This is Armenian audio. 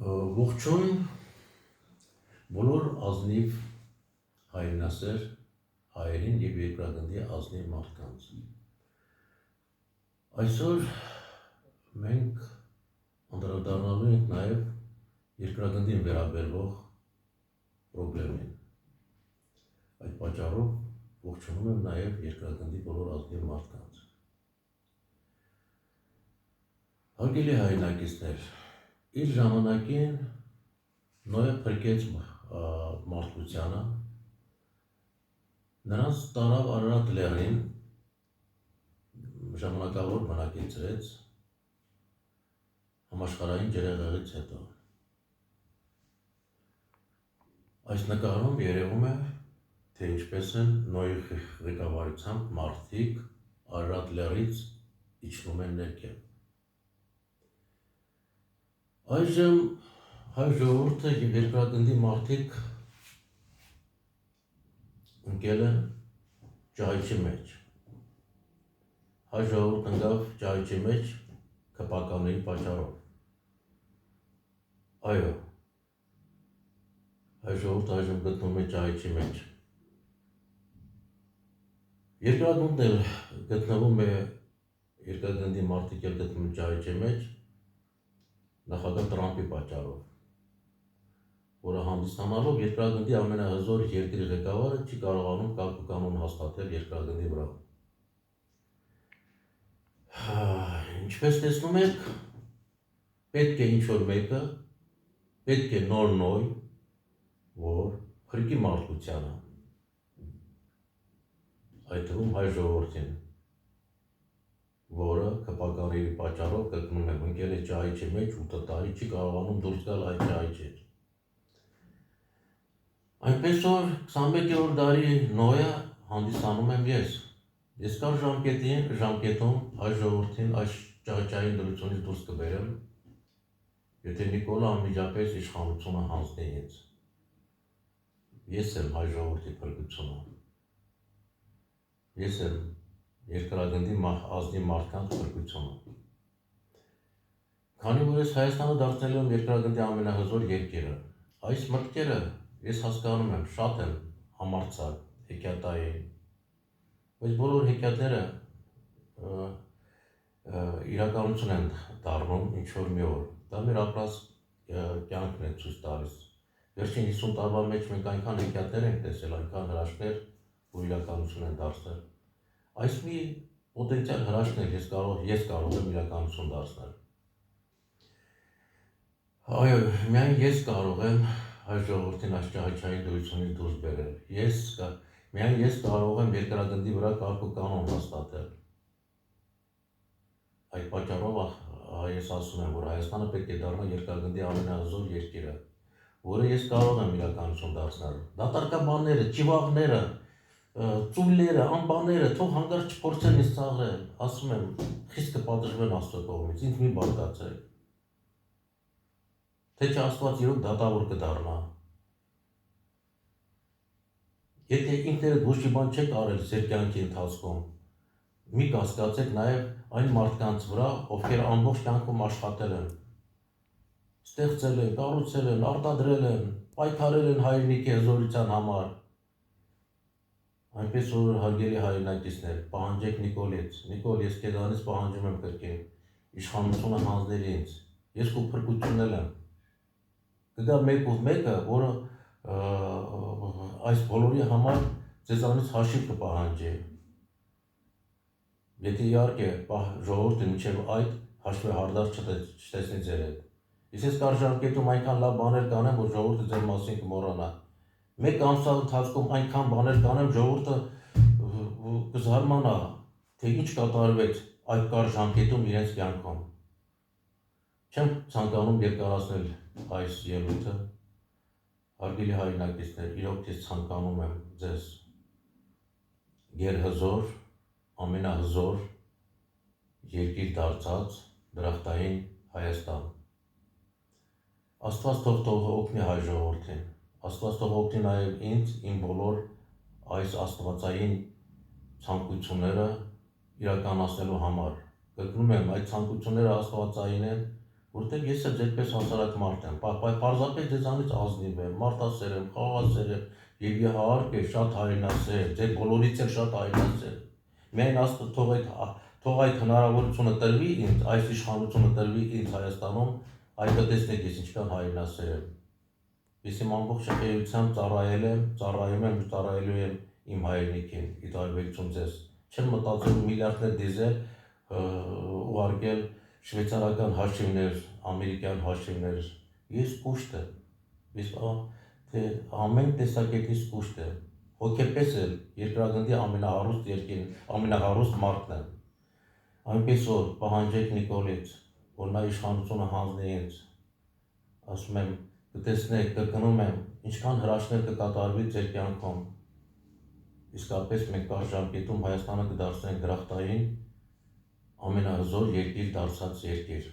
Ողջույն բոլոր ազնիվ հայրենասեր հայերին և երկրագնդի ազնիվ մարդկանց։ Այսօր մենք անդրադառնալու ենք նաև երկրագնդին վերաբերող պրոբլեմին։ Այդ պատճառով ողջունում եմ նաև երկրագնդի բոլոր ազնիվ մարդկանց։ Հարգելի հայրենակիցներ, իր ժամանակին Նոյը փրկեց մարդկությանը, նրանց տարավ Արարատ լեռին, ժամանակավոր բնակեցրեց համաշխարհային ջրհեղեղից հետո։ Այս նկարում երևում է, թե ինչպես են Նոյի ղեկավարությամբ մարդիկ Արարատ լեռից իջնում են ներքև։ Այժմ հայ ժողովուրդը և երկրագնդի մարդիկ ընկել են ճահիճի մեջ։ Հայ ժողովուրդը ընկավ ճահիճի մեջ քպականների պատճառով։ Այո, հայ ժողովուրդը այժմ գտնվում է ճահիճի մեջ։ Երկրագնդն էլ գտնվում է, երկրագնդի մարդիկ էլ գտնվում են ճահիճի մեջ նախագահ Տրամպի պատճառով, որը հանդիսանալով երկրագնդի ամենահզոր երկրի ղեկավարը չի կարողանում կարգ ու կանոն հաստատել երկրագնդի վրա։ Ինչպես տեսնում եք, պետք է ինչ-որ մեկը, պետք է նոր Նոյ, որ փրկի մարդկությանը, այդ թվում հայ ժողովրդին, որը քպականների պատճառով կրկնում եմ ընկել է ճահիճի մեջ 8 տարի չի կարողանում դուրս գալ այդ ճահիճից։ Այնպես որ 21-րդ դարի Նոյը հանդիսանում եմ ես։ Ես կար ժամկետում հայ ժողովրդին այս ճահիճային դրությունից դուրս կբերեմ, եթե Նիկոլը անմիջապես իշխանությունը հանձնի ինձ։ Ես եմ հայ ժողովրդի փրկությունը։ Ես եմ երկրագնդի ազնիվ մարդկանց փրկությունը։ Քանի որ ես Հայաստանը դարձել եմ երկրագնդի ամենահզոր երկիրը, այս մտքերը ես հասկանում եմ շատ են համարձակ, հեքիաթային, բայց բոլոր հեքիաթները իրականություն են դառնում ինչ-որ մի օր, դա մեր ապրած կյանքն է ցույց տալիս։ Վերջին 50 տարվա մեջ մենք այնքան հեքիաթներ ենք տեսել, այնքան հրաշքներ, որ իրականություն են դարձել։ Այս մի պոտենցիալ հրաշքն ես կարող եմ իրականություն դարձնել։ Այո, միայն ես կարող եմ հայ ժողովրդին այս ճահիճային դրությունից դուրս բերել։ Միայն ես կարող եմ երկրագնդի վրա կարգ ու կանոն հաստատել։ Այդ պատճառով ես ասում եմ, որ Հայաստանը պետք է դառնա երկրագնդի ամենահզոր երկիրը, որը ես կարող եմ իրականություն դարձնել։ Դատարկաբանները, ճիվաղները, ծույլերը, անբաները թող հանկարծ չփորձեն ինձ ծաղրել, ասում եմ, խիստ կպատժվեն Աստծո կողմից, ինձ մի բարկացեք։ Թե չէ Աստված իրոք դատավոր կդառնա։ Եթե ինքներդ ոչ մի բան չեք արել ձեր կյանքի ընթացքում, մի կասկածեք նաև այն մարդկանց վրա, ովքեր ամբողջ կյանքում աշխատել են, ստեղծել են, կառուցել են, արտադրել են, պայքարել են հայրենիքի հզորության համար։ Այնպես որ հարգելի հայրենակիցներ, պահանջեք Նիկոլից, Նիկոլ, ես քեզանից պահանջում եմ կրկին, իշխանությունը հանձնել ինձ, ես քո փրկությունն եմ։ Կգա մեկը, որը այս բոլորի համար ձեզանից հաշիվ կպահանջի։ Եթե իհարկե ժողովուրդը մինչև այդ հաշվեհարդար չտեսնի ձեր հետ։ Ես կար ժամկետում այնքան լավ բաներ կանեմ, որ ժողովուրդը ձեր մասին կմոռանա։ Մեկ ամսվա ընթացքում այնքան բաներ կանեմ, ժողովուրդը կզարմանա, թե ինչ կատարվեց այդ կար ժամկետում իրենց կյանքում։ Չեմ ցանկանում երկարացնել այս ելույթը, հարգելի հայրենակիցներ, իրոք ես ցանկանում եմ ձեզ գերհզոր, ամենահզոր երկիր դարձած դրախտային Հայաստան։ Աստված թող օգնի հայ ժողովրդին, Աստված թող օգնի նաև ինձ, իմ բոլոր այս աստվածային ցանկությունները իրականացնելու համար։ Կրկնում եմ, այդ ցանկությունները աստվածային են, որտեղ ես էլ ձերպես հասարակ մարդ եմ, պարզապես ձեզանից ազնիվ եմ, մարդասեր եմ, խաղաղասեր եմ եւ իհարկե շատ հայրենասեր, ձեր բոլորից էլ շատ հայրենասեր։ Միայն Աստծո թող այդ հնարավորությունը տրվի ինձ, այս իշխանությունը տրվի ինձ Հայաստանում, այդ կտեսնեք ես ինչքան հայրենասեր եմ։ Ես իմ ամբողջ շքեղությամբ ծառայում եմ ու ծառայելու եմ իմ հայրենիքին, ի տարբերություն ձեզ։ Չեմ մտածում միլիարդներ դիզել ուղարկել շվեյցարական հաշիվներ, ամերիկյան հաշիվներ։ Ես կուշտ եմ։ Ես թե ամեն տեսակետից կուշտ եմ։ Հոգեպես էլ երկրագնդի ամենահարուստ մարդն եմ։ Այնպես որ պահանջեք Նիկոլից, որ նա իշխանությունը հանձնի ինձ, ասում եմ, կտեսնեք, կրկնում եմ, ինչքան հրաշքներ կկատարվի ձեր կյանքում։ Իսկապես մենք կարճ ժամկետում Հայաստանը կդարձնենք դրախտային ամենահզոր երկիր դարձած երկիր։